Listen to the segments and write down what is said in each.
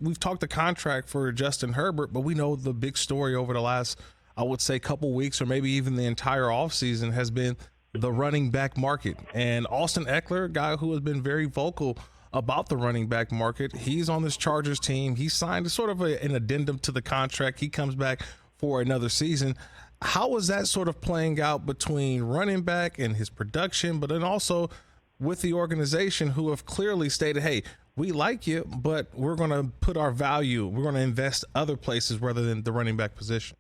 we've talked the contract for Justin Herbert, but we know the big story over the last, I would say, couple weeks or maybe even the entire offseason has been the running back market. And Austin Ekeler, a guy who has been very vocal about the running back market, he's on this Chargers team. He signed sort of an addendum to the contract. He comes back for another season. How is that sort of playing out between running back and his production, but then also with the organization who have clearly stated, hey, we like you, but we're going to put our value, we're going to invest other places rather than the running back position?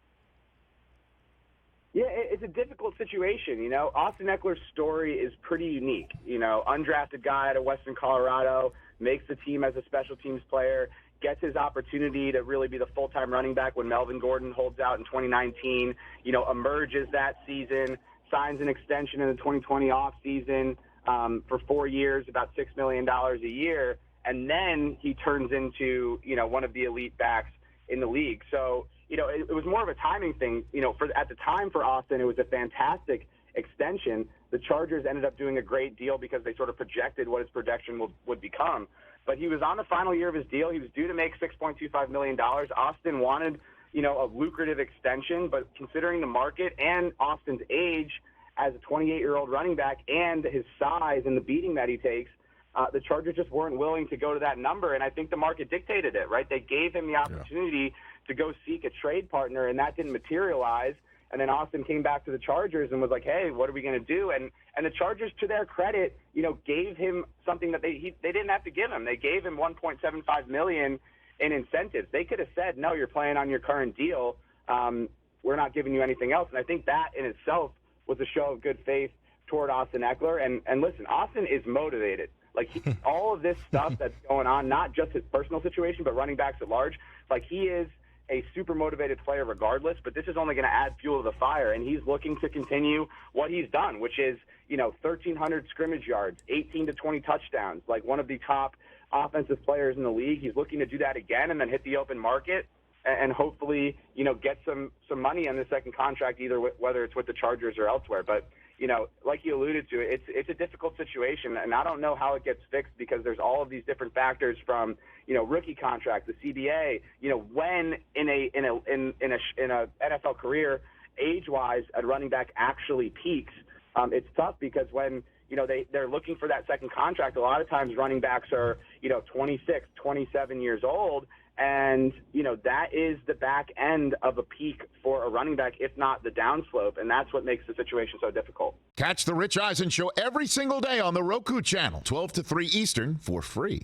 Yeah, it's a difficult situation. Austin Ekeler's story is pretty unique. Undrafted guy out of Western Colorado, makes the team as a special teams player, gets his opportunity to really be the full-time running back when Melvin Gordon holds out in 2019, emerges that season, signs an extension in the 2020 offseason for 4 years, about $6 million a year, and then he turns into, one of the elite backs in the league. So, it was more of a timing thing. At the time for Austin, it was a fantastic extension. The Chargers ended up doing a great deal because they sort of projected what his production would become. But he was on the final year of his deal. He was due to make $6.25 million. Austin wanted, a lucrative extension, but considering the market and Austin's age as a 28-year-old running back and his size and the beating that he takes, the Chargers just weren't willing to go to that number, and I think the market dictated it, right? They gave him the opportunity to go seek a trade partner, and that didn't materialize. And then Austin came back to the Chargers and was like, hey, what are we going to do? And the Chargers, to their credit, gave him something that they didn't have to give him. They gave him $1.75 million in incentives. They could have said, no, you're playing on your current deal. We're not giving you anything else. And I think that in itself was a show of good faith toward Austin Ekeler. And listen, Austin is motivated. Like, all of this stuff that's going on, not just his personal situation, but running backs at large, like, he is a super motivated player regardless, but this is only going to add fuel to the fire, and he's looking to continue what he's done, which is, 1,300 scrimmage yards, 18 to 20 touchdowns, like one of the top offensive players in the league. He's looking to do that again and then hit the open market and hopefully, get some money on the second contract, either whether it's with the Chargers or elsewhere. But, like you alluded to, it's a difficult situation, and I don't know how it gets fixed because there's all of these different factors from, rookie contract, the CBA, when in a NFL career, age-wise, a running back actually peaks. It's tough because when, they're looking for that second contract, a lot of times running backs are, 26, 27 years old, and, that is the back end of a peak for a running back, if not the downslope, and that's what makes the situation so difficult. Catch the Rich Eisen Show every single day on the Roku channel, 12 to 3 Eastern, for free.